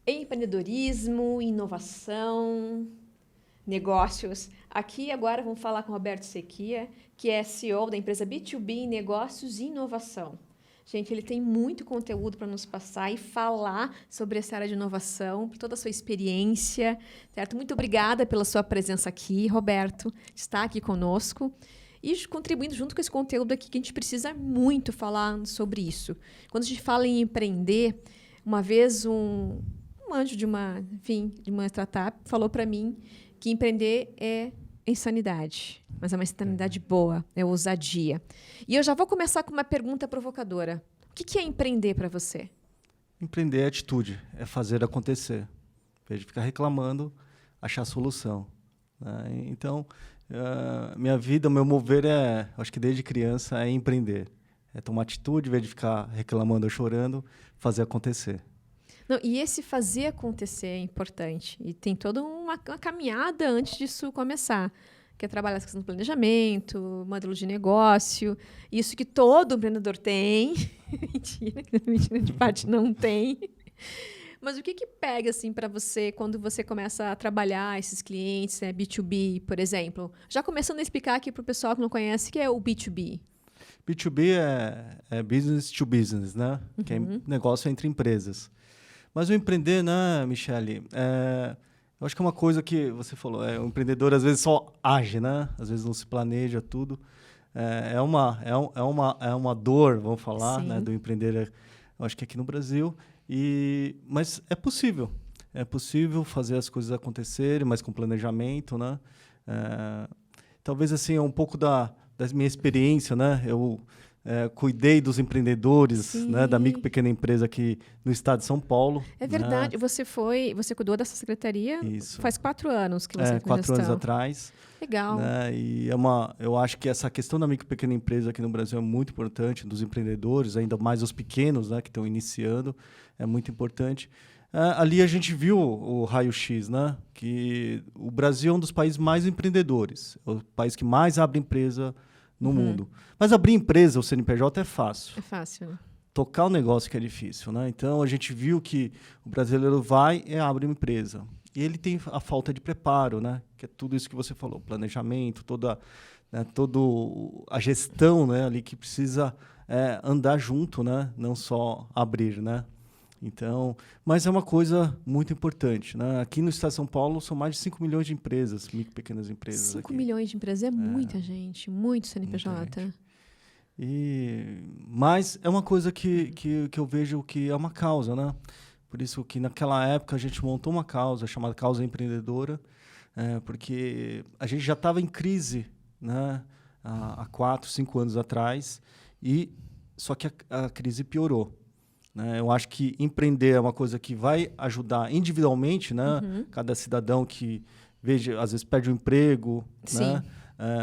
Empreendedorismo, inovação, negócios. Aqui agora vamos falar com o Roberto Sequia, que é CEO da empresa B2B Negócios e Inovação. Gente, ele tem muito conteúdo para nos passar e falar sobre essa área de inovação, toda a sua experiência, certo? Muito obrigada pela sua presença aqui, Roberto, de estar aqui conosco e contribuindo junto com esse conteúdo aqui, que a gente precisa muito falar sobre isso. Quando a gente fala em empreender, uma vez um anjo de uma startup falou para mim que empreender é insanidade, mas é uma insanidade boa, é ousadia. E eu já vou começar com uma pergunta provocadora. O que é empreender para você? Empreender é atitude, é fazer acontecer. Em vez de ficar reclamando, achar solução, né? Então, minha vida, meu mover acho que desde criança, é empreender. É tomar atitude, em vez de ficar reclamando ou chorando, fazer acontecer. Não, e esse fazer acontecer é importante. E tem toda uma caminhada antes disso começar. Que é trabalhar essa questão do planejamento, modelo de negócio. Isso que todo empreendedor tem. Mentira, de parte não tem. Mas o que pega assim, para você quando você começa a trabalhar esses clientes, né, B2B, por exemplo? Já começando a explicar aqui para o pessoal que não conhece o que é o B2B. B2B é business to business, né? Uhum. Que é negócio entre empresas. Mas o empreender, né, Michele, eu acho que é uma coisa que você falou, o empreendedor às vezes só age, né? Às vezes não se planeja tudo. É uma dor, vamos falar, né, do empreender, eu acho que aqui no Brasil. Mas é possível. É possível fazer as coisas acontecerem, mas com planejamento, né? Talvez assim, um pouco da minha experiência, né? Eu cuidei dos empreendedores, né, da micro e pequena empresa aqui no estado de São Paulo. É verdade. Né? Você cuidou dessa secretaria? Isso. Faz 4 anos que você 4 anos atrás. Legal. Né? E eu acho que essa questão da micro e pequena empresa aqui no Brasil é muito importante, dos empreendedores, ainda mais os pequenos, né, que estão iniciando, é muito importante. Ali a gente viu o raio-x, né, que o Brasil é um dos países mais empreendedores, é o país que mais abre empresa no mundo. Mas abrir empresa, o CNPJ, é fácil. É fácil, né? Tocar o negócio que é difícil, né? Então, a gente viu que o brasileiro vai e abre uma empresa. E ele tem a falta de preparo, né? Que é tudo isso que você falou, planejamento, toda a gestão, né, ali que precisa andar junto, né? Não só abrir, né? Então, mas é uma coisa muito importante, né? Aqui no estado de São Paulo são mais de 5 milhões de empresas, micro e pequenas empresas. 5 milhões de empresas é muita gente, muito CNPJ. Muita gente. Mas é uma coisa que eu vejo que é uma causa, né? Por isso que naquela época a gente montou uma causa chamada Causa Empreendedora, porque a gente já estava em crise, né? Há 4, 5 anos atrás, só que a crise piorou. Né? Eu acho que empreender é uma coisa que vai ajudar individualmente, né? Cada cidadão que veja, às vezes perde o emprego, né?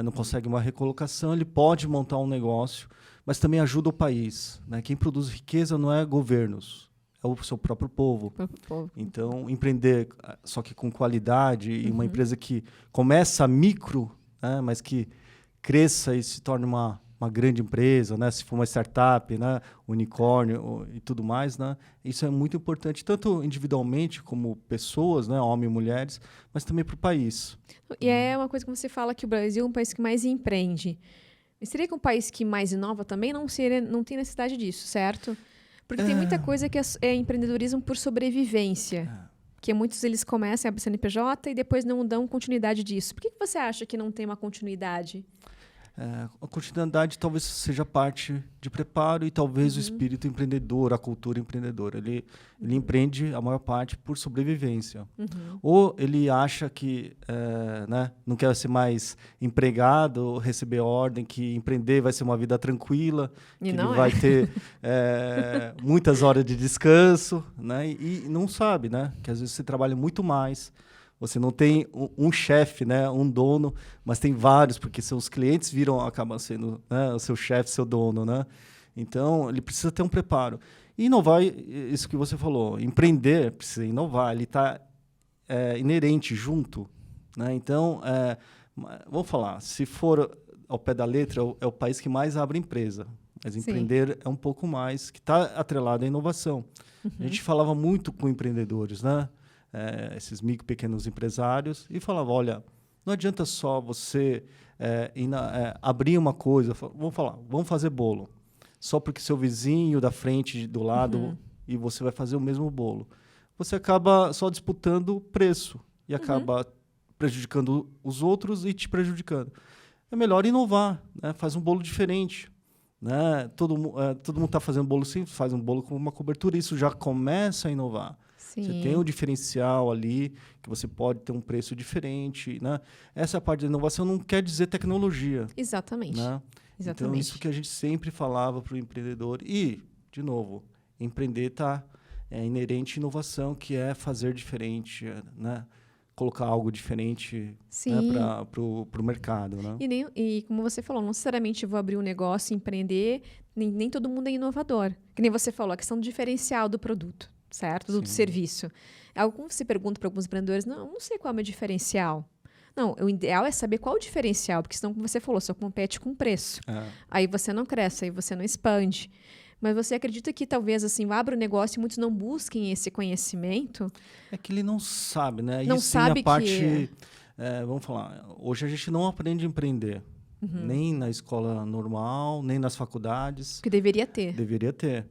Não consegue uma recolocação, ele pode montar um negócio, mas também ajuda o país. Né? Quem produz riqueza não é governos, é o seu próprio povo. Então, empreender, só que com qualidade, e uma empresa que começa micro, né? Mas que cresça e se torne uma grande empresa, né? Se for uma startup, né? Unicórnio e tudo mais, né? Isso é muito importante, tanto individualmente como pessoas, né? Homens e mulheres, mas também para o país. E é uma coisa que você fala que o Brasil é um país que mais empreende. E seria que um país que mais inova também não tem necessidade disso, certo? Porque tem muita coisa que é empreendedorismo por sobrevivência. Que muitos eles começam a abrir CNPJ e depois não dão continuidade disso. Por que você acha que não tem uma continuidade? A continuidade talvez seja parte de preparo e talvez o espírito empreendedor, a cultura empreendedora. Ele empreende a maior parte por sobrevivência. Ou ele acha que né, não quer ser mais empregado, ou receber ordem, que empreender vai ser uma vida tranquila, que ele vai ter muitas horas de descanso, né, e não sabe, né, que às vezes você trabalha muito mais. Você não tem um chefe, né, um dono, mas tem vários, porque seus clientes acabam sendo, né, o seu chefe, seu dono, né? Então, ele precisa ter um preparo. E inovar, isso que você falou, empreender precisa inovar, ele está inerente junto, né? Então, vamos falar, se for ao pé da letra, é o país que mais abre empresa. Mas Sim. empreender é um pouco mais, que está atrelado à inovação. A gente falava muito com empreendedores, né? Esses micro, pequenos empresários, e falava, olha, não adianta só você abrir uma coisa, vamos fazer bolo. Só porque seu vizinho da frente, do lado, e você vai fazer o mesmo bolo. Você acaba só disputando o preço e acaba prejudicando os outros e te prejudicando. É melhor inovar, né? Faz um bolo diferente. Né? Todo mundo está fazendo bolo simples, faz um bolo com uma cobertura, isso já começa a inovar. Sim. Você tem um diferencial ali, que você pode ter um preço diferente. Né? Essa parte da inovação não quer dizer tecnologia. Exatamente. Né? Então, isso que a gente sempre falava para o empreendedor. E, de novo, empreender está inerente à inovação, que é fazer diferente, né? Colocar algo diferente, né, para o mercado. Né? E como você falou, não necessariamente vou abrir um negócio, empreender, nem todo mundo é inovador. Que nem você falou, a questão do diferencial do produto, certo? Do serviço. Algo que você pergunta para alguns empreendedores, não sei qual é o meu diferencial. Não, o ideal é saber qual é o diferencial, porque senão, como você falou, só compete com preço. Aí você não cresce, aí você não expande. Mas você acredita que talvez assim abra o negócio e muitos não busquem esse conhecimento? É que ele não sabe, né? Não sabe a parte, vamos falar, hoje a gente não aprende a empreender. Nem na escola normal, nem nas faculdades. Que deveria ter. Deveria ter.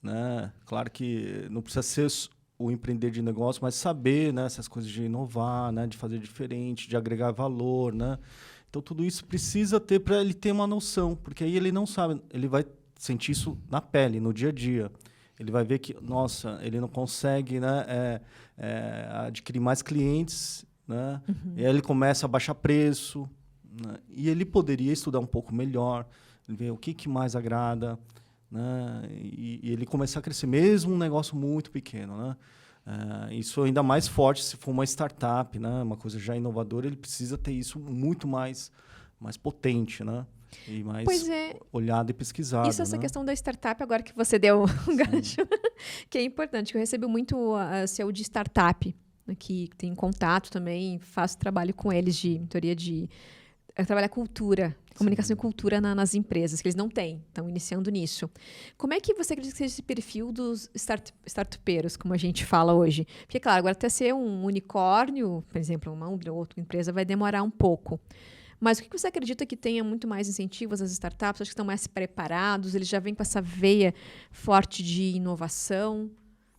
Né? Claro que não precisa ser o empreender de negócio, mas saber, né, essas coisas de inovar, né, de fazer diferente, de agregar valor. Né? Então, tudo isso precisa ter para ele ter uma noção, porque aí ele não sabe, ele vai sentir isso na pele, no dia a dia. Ele vai ver que, nossa, ele não consegue, né, adquirir mais clientes, né? E aí ele começa a baixar preço, né? E ele poderia estudar um pouco melhor, ver o que mais agrada, né? E ele começar a crescer, mesmo um negócio muito pequeno. Né? Isso ainda mais forte se for uma startup, né? Uma coisa já inovadora, ele precisa ter isso muito mais potente, né? E mais olhado e pesquisado. Isso, essa questão da startup, agora que você deu um gancho, que é importante, que eu recebo muito CEO de startup, que tem contato também, faço trabalho com eles de mentoria de trabalhar cultura, comunicação e cultura nas empresas, que eles não têm, estão iniciando nisso. Como é que você acredita que seja esse perfil dos startupeiros, como a gente fala hoje? Porque, claro, agora até ser um unicórnio, por exemplo, uma ou outra empresa, vai demorar um pouco. Mas o que você acredita que tenha muito mais incentivos às startups? Acho que estão mais preparados, eles já vêm com essa veia forte de inovação?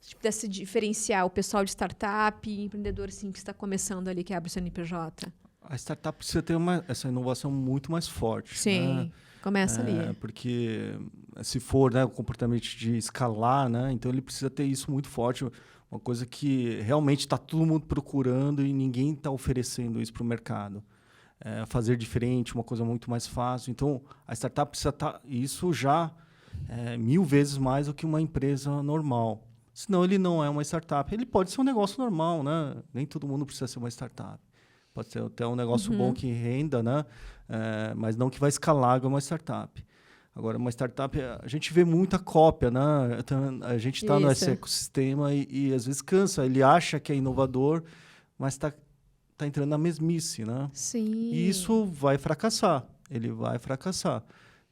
Se pudesse diferenciar o pessoal de startup, empreendedor assim, que está começando ali, que abre o CNPJ? A startup precisa ter essa inovação muito mais forte. Sim, né? começa ali. Porque se for, né, o comportamento de escalar, né, então ele precisa ter isso muito forte. Uma coisa que realmente está todo mundo procurando e ninguém está oferecendo isso para o mercado. Fazer diferente, uma coisa muito mais fácil. Então, a startup precisa estar isso já 1000 vezes mais do que uma empresa normal. Senão, ele não é uma startup. Ele pode ser um negócio normal, né? Nem todo mundo precisa ser uma startup. Pode ser até um negócio bom que renda, né? Mas não que vai escalar igual uma startup. Agora, uma startup, a gente vê muita cópia, né? A gente está nesse ecossistema e às vezes cansa. Ele acha que é inovador, mas está entrando na mesmice, né? Sim. E isso vai fracassar. Ele vai fracassar.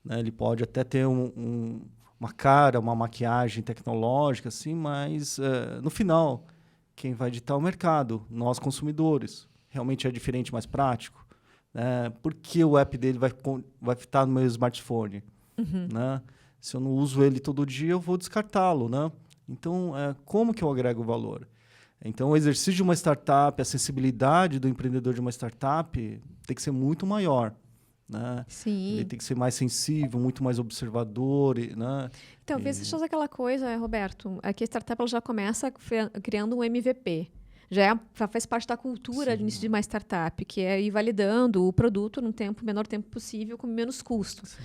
Né? Ele pode até ter uma cara, uma maquiagem tecnológica, assim, mas no final, quem vai ditar o mercado? Nós, consumidores. Realmente é diferente, mais prático? Por que o app dele vai estar no meu smartphone? Né? Se eu não uso ele todo dia, eu vou descartá-lo. Né? Então, como que eu agrego valor? Então, o exercício de uma startup, a sensibilidade do empreendedor de uma startup tem que ser muito maior. Né? Sim. Ele tem que ser mais sensível, muito mais observador. Né? Talvez seja aquela coisa, Roberto, que a startup ela já começa criando um MVP. Já faz parte da cultura de início de uma startup, que é ir validando o produto no menor tempo possível, com menos custo. Sim.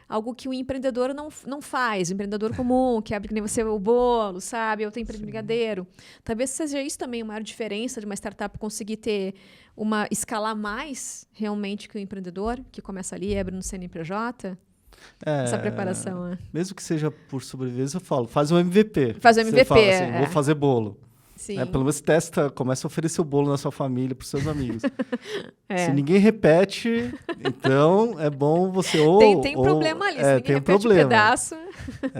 Algo que o empreendedor não faz. O empreendedor comum, que abre que nem você o bolo, sabe? Eu tenho empresa de brigadeiro. Talvez seja isso também uma maior diferença de uma startup conseguir escalar mais realmente que o empreendedor, que começa ali e abre no CNPJ. Essa preparação. Mesmo que seja por sobrevivência, eu falo, faz um MVP. Faz um MVP. Você fala assim, vou fazer bolo. Sim. Né? Pelo menos testa, começa a oferecer o bolo na sua família, para os seus amigos. É. Se ninguém repete, então é bom você Tem problema ali, se ninguém tem repete problema. pedaço.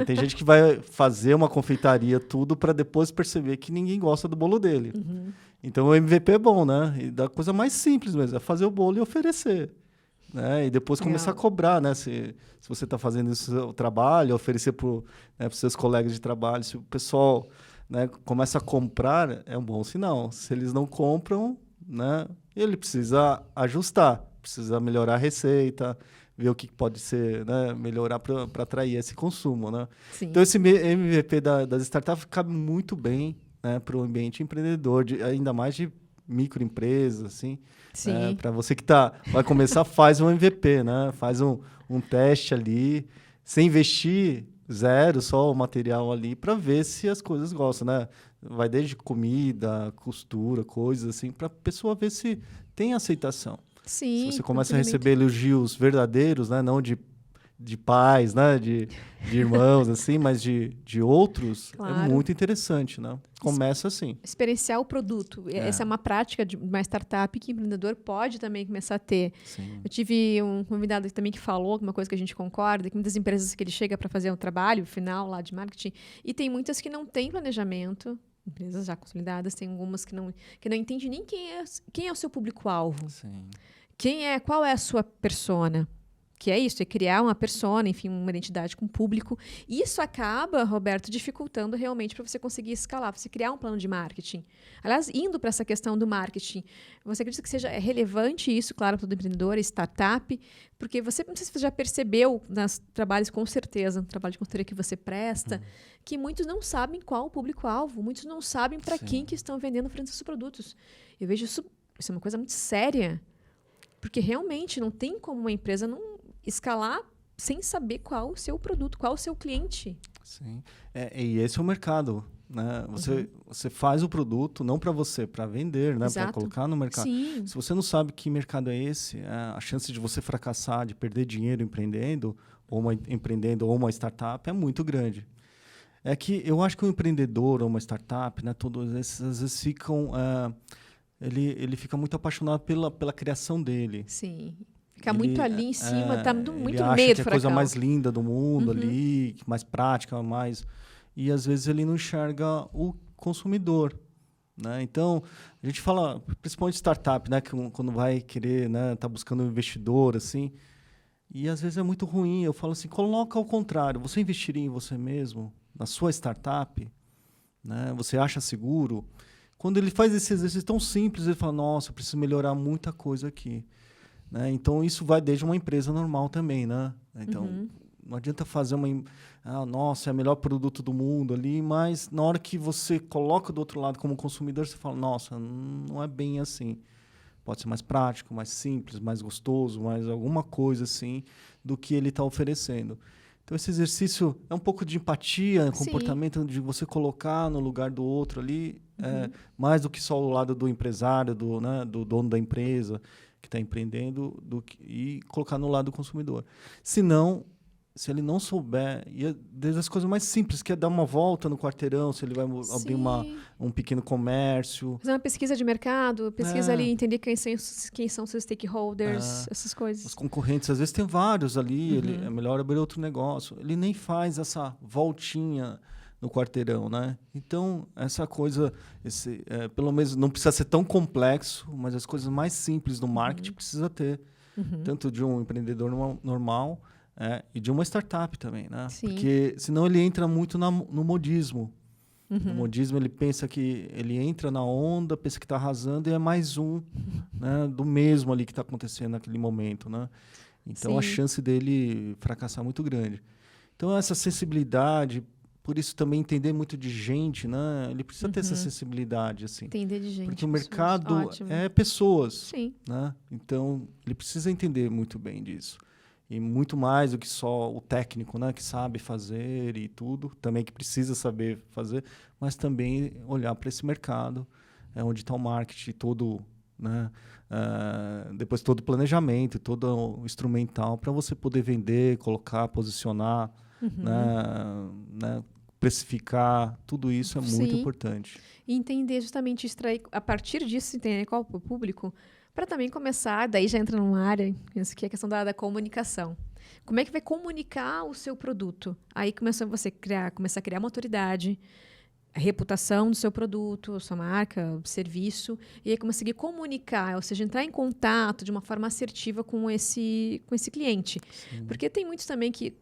Tem gente que vai fazer uma confeitaria tudo para depois perceber que ninguém gosta do bolo dele. Então o MVP é bom, né? E da coisa mais simples mesmo, é fazer o bolo e oferecer. Né? E depois começar a cobrar, né? Se você está fazendo isso no seu trabalho, oferecer para os seus colegas de trabalho. Se o pessoal, né, começa a comprar, é um bom sinal. Se eles não compram, né, ele precisa ajustar, precisa melhorar a receita, ver o que pode ser, né, melhorar para atrair esse consumo. Né? Então, esse MVP das startups cabe muito bem, né, para o ambiente empreendedor, ainda mais de microempresas, assim. Para você que vai começar, faz um MVP, né? Faz um teste ali, sem investir zero, só o material ali, para ver se as coisas gostam, né? Vai desde comida, costura, coisas assim, para a pessoa ver se tem aceitação. Sim, se você começa a receber elogios verdadeiros, né? Não de pais, né? De irmãos, assim, mas de outros, é muito interessante, né? Começa assim. Experienciar o produto. Essa é uma prática de uma startup que o empreendedor pode também começar a ter. Sim. Eu tive um convidado também que falou uma coisa que a gente concorda, que muitas empresas que ele chega para fazer um trabalho final lá de marketing, e tem muitas que não têm planejamento, empresas já consolidadas, tem algumas que não entendem nem quem é o seu público-alvo. Qual é a sua persona. Que é isso, é criar uma persona, enfim, uma identidade com o público. Isso acaba, Roberto, dificultando realmente para você conseguir escalar, você criar um plano de marketing. Aliás, indo para essa questão do marketing, você acredita que seja relevante isso, claro, para o empreendedor, startup, porque você, não sei se você já percebeu nos trabalhos, com certeza, no trabalho de consultoria que você presta, que muitos não sabem qual o público-alvo, muitos não sabem para quem que estão vendendo frente aos seus produtos. Eu vejo isso é uma coisa muito séria, porque realmente não tem como uma empresa não escalar sem saber qual o seu produto, qual o seu cliente. Sim. E esse é o mercado, né? Você faz o produto não para você, para vender, né? Para colocar no mercado. Sim. Se você não sabe que mercado é esse, a chance de você fracassar, de perder dinheiro empreendendo ou uma startup é muito grande. É que eu acho que o empreendedor ou uma startup, né? Todos esses às vezes ficam, ele fica muito apaixonado pela criação dele. Sim. Fica muito ali em cima, tá muito no meio do furacão. Ele acha que é a coisa mais linda do mundo ali, mais prática, mais... E, às vezes, ele não enxerga o consumidor. Né? Então, a gente fala, principalmente startup, né? Que quando vai querer, né? Tá buscando um investidor, assim. E, às vezes, é muito ruim. Eu falo assim, coloca ao contrário. Você investiria em você mesmo, na sua startup? Né? Você acha seguro? Quando ele faz esse exercício tão simples, ele fala, nossa, eu preciso melhorar muita coisa aqui. Né? Então, isso vai desde uma empresa normal também, né? Então, não adianta fazer nossa, é o melhor produto do mundo ali, mas na hora que você coloca do outro lado como consumidor, você fala, nossa, não é bem assim. Pode ser mais prático, mais simples, mais gostoso, mais alguma coisa assim do que ele está oferecendo. Então, esse exercício é um pouco de empatia, comportamento de você colocar no lugar do outro ali, mais do que só o lado do empresário, do dono da empresa, que está empreendendo, e colocar no lado do consumidor. Se ele não souber, desde as coisas mais simples, que é dar uma volta no quarteirão, se ele vai abrir um pequeno comércio. Fazer uma pesquisa de mercado, ali, entender quem são seus stakeholders, essas coisas. Os concorrentes, às vezes tem vários ali, é melhor abrir outro negócio. Ele nem faz essa voltinha no quarteirão, né? Então, essa coisa, pelo menos não precisa ser tão complexo, mas as coisas mais simples do marketing precisa ter. Tanto de um empreendedor normal e de uma startup também, né? Sim. Porque senão ele entra muito no modismo. No modismo ele pensa que ele entra na onda, pensa que está arrasando e é mais né, do mesmo ali que está acontecendo naquele momento, né? Então, a chance dele fracassar é muito grande. Então, essa sensibilidade... Por isso também entender muito de gente, né? Ele precisa ter essa sensibilidade, assim. Entender de gente. Porque o mercado é pessoas. Sim. Né? Então, ele precisa entender muito bem disso. E muito mais do que só o técnico, né? Que sabe fazer e tudo. Também que precisa saber fazer. Mas também olhar para esse mercado, onde está o marketing todo, né? Depois todo o planejamento, todo o instrumental para você poder vender, colocar, posicionar, né? precificar, tudo isso é muito Sim. importante. E entender justamente, extrair, a partir disso, entender qual é o público, para também começar, daí já entra numa área, isso que é a questão da comunicação. Como é que vai comunicar o seu produto? Aí começar a criar uma autoridade, a reputação do seu produto, a sua marca, o serviço, e aí conseguir comunicar, ou seja, entrar em contato de uma forma assertiva com esse cliente. Sim. Porque tem muitos também que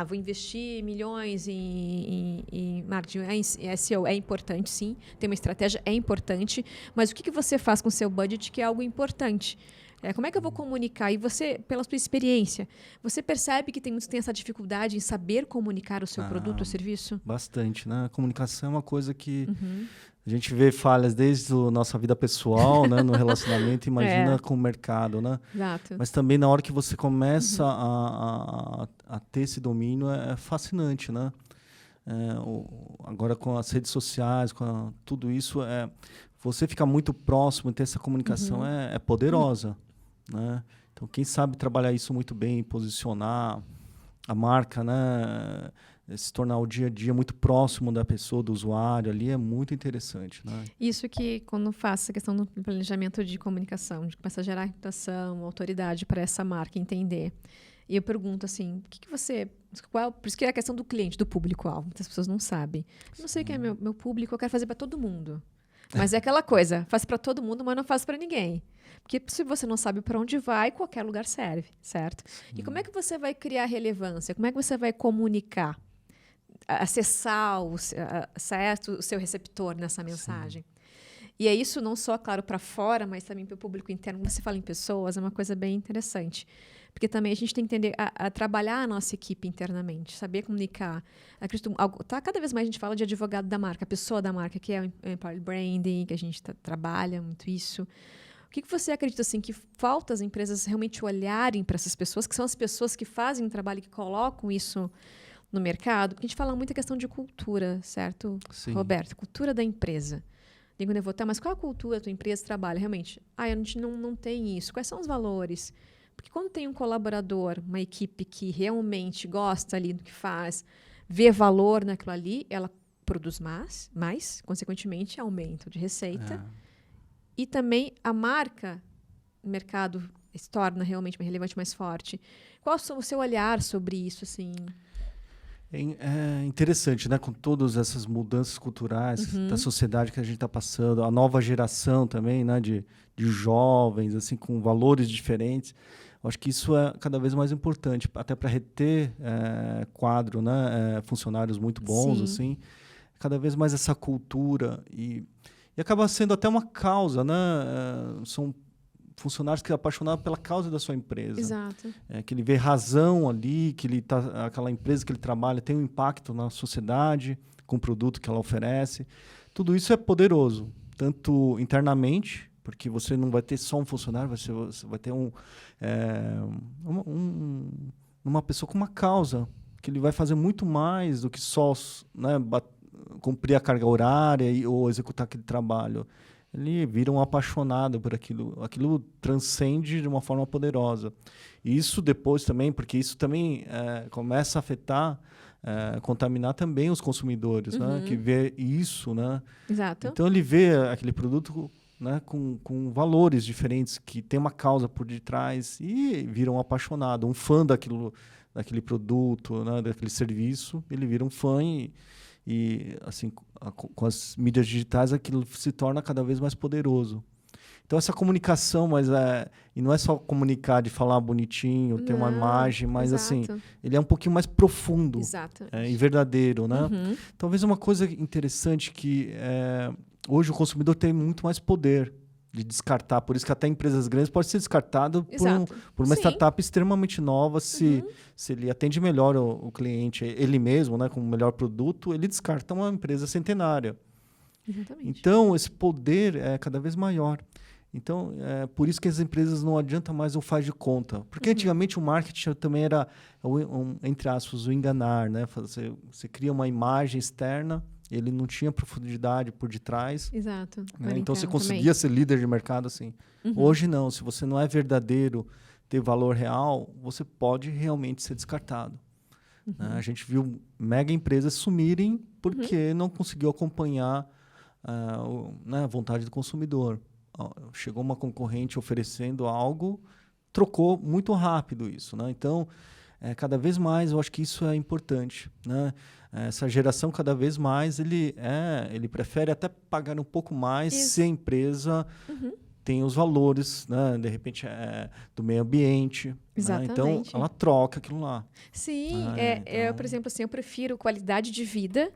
vou investir milhões em marketing, em SEO. É importante, sim. Tem uma estratégia, é importante. Mas o que você faz com o seu budget que é algo importante? Como é que eu vou comunicar? E você, pela sua experiência, você percebe que tem muitos que têm essa dificuldade em saber comunicar o seu produto ou serviço? Bastante, né? A comunicação é uma coisa que a gente vê falhas desde a nossa vida pessoal, né? No relacionamento, imagina com o mercado, né? Exato. Mas também na hora que você começa a ter esse domínio, é fascinante, né? Agora com as redes sociais, tudo isso, você ficar muito próximo e ter essa comunicação é poderosa, né? Então, quem sabe trabalhar isso muito bem, posicionar a marca, né? Se tornar o dia a dia muito próximo da pessoa, do usuário ali, é muito interessante, né? Isso que, quando faço a questão do planejamento de comunicação, de começar a gerar reputação, autoridade para essa marca, entender. E eu pergunto assim, o que você... por isso que é a questão do cliente, do público-alvo. Muitas pessoas não sabem. Eu não sei quem é meu público, eu quero fazer para todo mundo. Mas é aquela coisa, faz para todo mundo, mas não faz para ninguém. Porque se você não sabe para onde vai, qualquer lugar serve, certo? E como é que você vai criar relevância? Como é que você vai comunicar? Acessar o seu receptor nessa mensagem. Sim. E é isso não só, claro, para fora, mas também para o público interno. Quando se fala em pessoas, é uma coisa bem interessante. Porque também a gente tem que entender a trabalhar a nossa equipe internamente, saber comunicar. Cada vez mais a gente fala de advogado da marca, a pessoa da marca, que é o Employer Branding, que a gente trabalha muito isso. O que você acredita assim, que falta as empresas realmente olharem para essas pessoas, que são as pessoas que fazem o trabalho, que colocam isso no mercado? Porque a gente fala muito a questão de cultura, certo, Sim. Roberto? Cultura da empresa. Quando eu vou mas qual a cultura da tua empresa trabalha? Realmente, a gente não tem isso. Quais são os valores? Porque quando tem um colaborador, uma equipe que realmente gosta ali do que faz, vê valor naquilo ali, ela produz mais consequentemente, aumento de receita. E também a marca, o mercado se torna realmente mais relevante, mais forte. Qual é o seu olhar sobre isso, assim? É interessante, né? Com todas essas mudanças culturais da sociedade que a gente está passando, a nova geração também, né? De jovens, assim, com valores diferentes. Eu acho que isso é cada vez mais importante, até para reter quadro, né? Funcionários muito bons, Sim. assim. Cada vez mais essa cultura e acaba sendo até uma causa, né? São funcionários que são apaixonados pela causa da sua empresa. Exato. Que ele vê razão ali, que aquela empresa que ele trabalha tem um impacto na sociedade, com o produto que ela oferece. Tudo isso é poderoso, tanto internamente, porque você não vai ter só um funcionário, você vai ter uma pessoa com uma causa, que ele vai fazer muito mais do que só, né, cumprir a carga horária ou executar aquele trabalho. Ele vira um apaixonado por aquilo. Aquilo transcende de uma forma poderosa. E isso depois também, porque isso também começa a afetar, contaminar também os consumidores, né? Que vê isso, né? Exato. Então ele vê aquele produto, né, com valores diferentes, que tem uma causa por detrás e vira um apaixonado, um fã daquele produto, né, daquele serviço. Ele vira um fã e assim, com as mídias digitais, aquilo se torna cada vez mais poderoso. Então, essa comunicação, e não é só comunicar de falar bonitinho, ter uma imagem, mas assim, ele é um pouquinho mais profundo e verdadeiro, né? Talvez uma coisa interessante que hoje o consumidor tem muito mais poder de descartar, por isso que até empresas grandes podem ser descartadas por uma startup extremamente nova. Se ele atende melhor o cliente, ele mesmo, né, com o melhor produto, ele descarta uma empresa centenária. Exatamente. Então, esse poder é cada vez maior. Então, por isso que as empresas não adianta mais o faz de conta. Porque antigamente o marketing também era, entre aspas, o enganar, né? Você cria uma imagem externa, ele não tinha profundidade por detrás. Exato. Né? Então, você conseguia ser líder de mercado assim. Hoje, não. Se você não é verdadeiro, ter valor real, você pode realmente ser descartado. né? A gente viu mega empresas sumirem porque não conseguiu acompanhar né, a vontade do consumidor. Chegou uma concorrente oferecendo algo, trocou muito rápido isso, né? Então, cada vez mais, eu acho que isso é importante, né? Essa geração, cada vez mais, ele prefere até pagar um pouco mais se a empresa tem os valores, né? De repente, do meio ambiente. Né? Então, ela troca aquilo lá. Sim, eu, por exemplo, assim, eu prefiro qualidade de vida,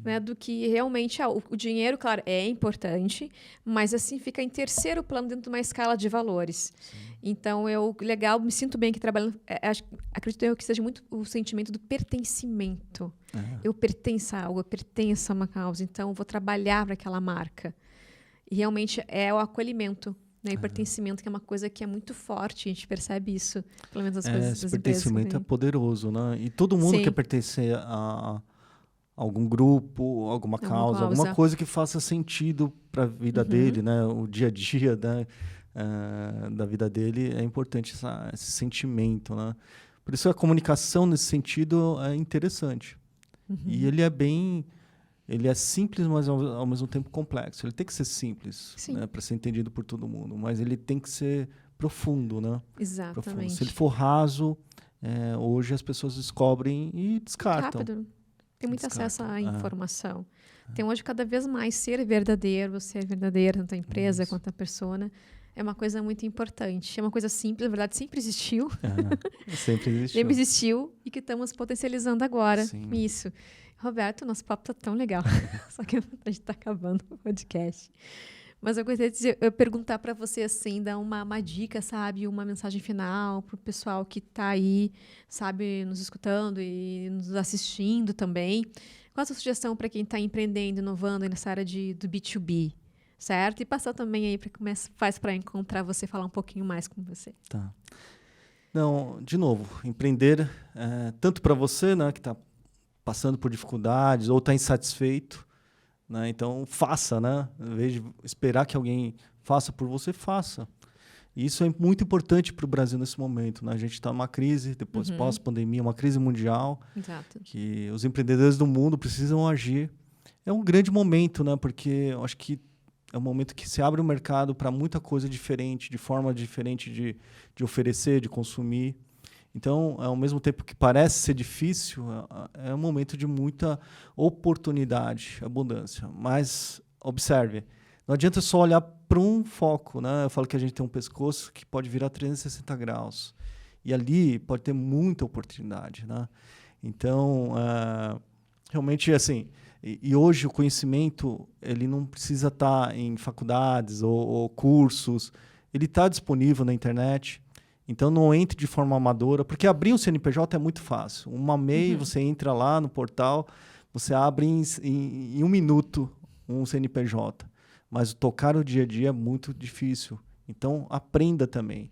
né, do que realmente o dinheiro, claro, é importante, mas assim fica em terceiro plano dentro de uma escala de valores. Sim. Então, legal, me sinto bem aqui trabalhando. Acredito eu que seja muito o sentimento do pertencimento. Eu pertenço a algo, eu pertenço a uma causa, então eu vou trabalhar para aquela marca. E realmente é o acolhimento. Né, e pertencimento, que é uma coisa que é muito forte, a gente percebe isso, pelo menos as coisas das empresas. Esse pertencimento é poderoso, né? E todo mundo quer pertencer a algum grupo, alguma causa, alguma coisa que faça sentido para a vida dele, né? O dia a dia da vida dele é importante esse sentimento, né? Por isso a comunicação nesse sentido é interessante. E ele é simples, mas ao mesmo tempo complexo. Ele tem que ser simples, né, para ser entendido por todo mundo, mas ele tem que ser profundo, né? Exatamente. Profundo. Se ele for raso, hoje as pessoas descobrem e descartam. Rápido. Tem muito acesso à informação. Tem hoje cada vez mais ser verdadeiro, tanto a empresa quanto a persona. É uma coisa muito importante. É uma coisa simples, na verdade, sempre existiu. Sempre existiu. Sempre existiu e que estamos potencializando agora. Sim. Isso. Roberto, nosso papo tá tão legal. Só que a gente está acabando o podcast. Mas eu gostaria de perguntar para você, assim, dar uma dica, sabe? Uma mensagem final para o pessoal que está aí, sabe, nos escutando e nos assistindo também. Qual a sua sugestão para quem está empreendendo, inovando nessa área do B2B, certo? E passar também aí para como faz para encontrar você, falar um pouquinho mais com você. Tá. Não, de novo, empreender, tanto para você, né, que está passando por dificuldades ou está insatisfeito, né? Então, faça, né? Em vez de esperar que alguém faça por você, faça. E isso é muito importante para o Brasil nesse momento, né? A gente está numa crise, depois pós-pandemia, uma crise mundial. Exato. Que os empreendedores do mundo precisam agir. É um grande momento, né? Porque eu acho que é um momento que se abre o mercado para muita coisa diferente, de forma diferente de oferecer, de consumir. Então, ao mesmo tempo que parece ser difícil, é um momento de muita oportunidade, abundância. Mas, observe, não adianta só olhar para um foco, né? Eu falo que a gente tem um pescoço que pode virar 360 graus. E ali pode ter muita oportunidade, né? Então, realmente, assim... E hoje o conhecimento ele não precisa estar em faculdades ou cursos. Ele está disponível na internet. Então, não entre de forma amadora, porque abrir um CNPJ é muito fácil. Uma MEI, você entra lá no portal, você abre em 1 minuto um CNPJ. Mas tocar o dia a dia é muito difícil. Então, aprenda também.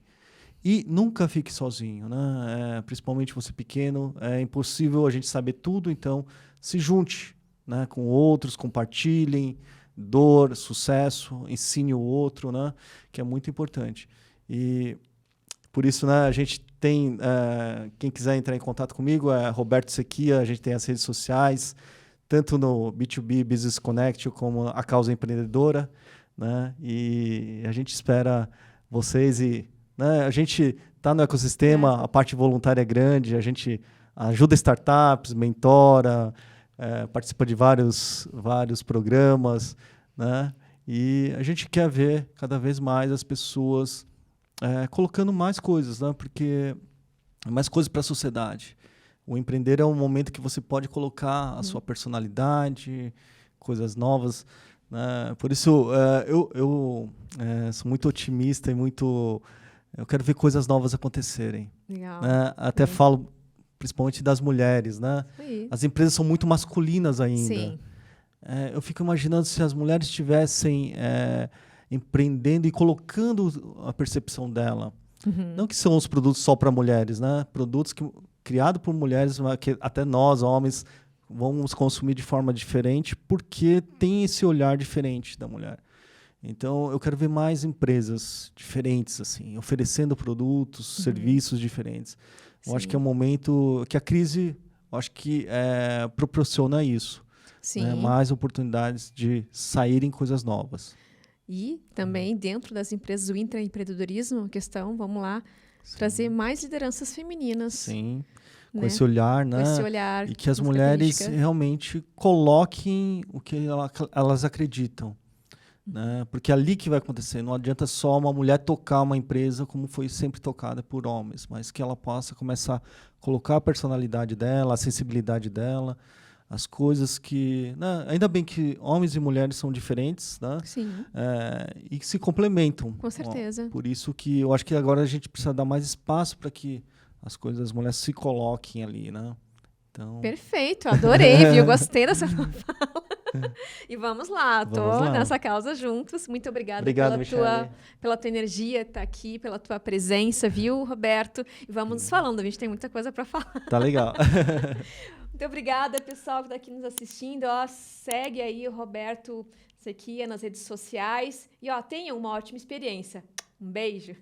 E nunca fique sozinho, né? Principalmente você pequeno, é impossível a gente saber tudo, então se junte, né, com outros, compartilhem dor, sucesso, ensine o outro, né, que é muito importante. E por isso, né, a gente tem, quem quiser entrar em contato comigo é Roberto Sequia, a gente tem as redes sociais, tanto no B2B Business Connect como a Causa Empreendedora, né, e a gente espera vocês e, né, a gente está no ecossistema, a parte voluntária é grande, a gente ajuda startups, mentora, participa de vários programas, né, e a gente quer ver cada vez mais as pessoas colocando mais coisas, né? Porque mais coisas para a sociedade. O empreender é um momento que você pode colocar a sua personalidade, coisas novas, né? Por isso, eu sou muito otimista e eu quero ver coisas novas acontecerem. Legal. Né? Até falo, principalmente das mulheres, né? As empresas são muito masculinas ainda. Sim. Eu fico imaginando se as mulheres estivessem empreendendo e colocando a percepção dela. Não que são os produtos só para mulheres, né? Produtos criados por mulheres, que até nós, homens, vamos consumir de forma diferente porque tem esse olhar diferente da mulher. Então, eu quero ver mais empresas diferentes, assim, oferecendo produtos, serviços diferentes. Eu acho que é um momento que a crise acho que proporciona isso. Sim. Né? Mais oportunidades de saírem coisas novas. E também dentro das empresas, o intraempreendedorismo, a questão, vamos lá, Sim. trazer mais lideranças femininas. Sim, com né? esse olhar, né? Com esse olhar. E que as com mulheres característica. realmente coloquem o que elas acreditam. Né? Porque é ali que vai acontecer. Não adianta só uma mulher tocar uma empresa como foi sempre tocada por homens, mas que ela possa começar a colocar a personalidade dela, a sensibilidade dela, as coisas que... Né? Ainda bem que homens e mulheres são diferentes, né? Sim. E que se complementam. Com certeza. Por isso que eu acho que agora a gente precisa dar mais espaço para que as coisas das mulheres se coloquem ali, né? Então... Perfeito, adorei, viu? Gostei dessa fala. E vamos lá, nessa causa juntos. Muito obrigada pela tua energia, estar aqui, pela tua presença, viu, Roberto? E vamos nos falando, a gente tem muita coisa para falar. Tá legal. Muito obrigada, pessoal, que está aqui nos assistindo. Ó, segue aí o Roberto Sequia nas redes sociais. E ó, tenha uma ótima experiência. Um beijo.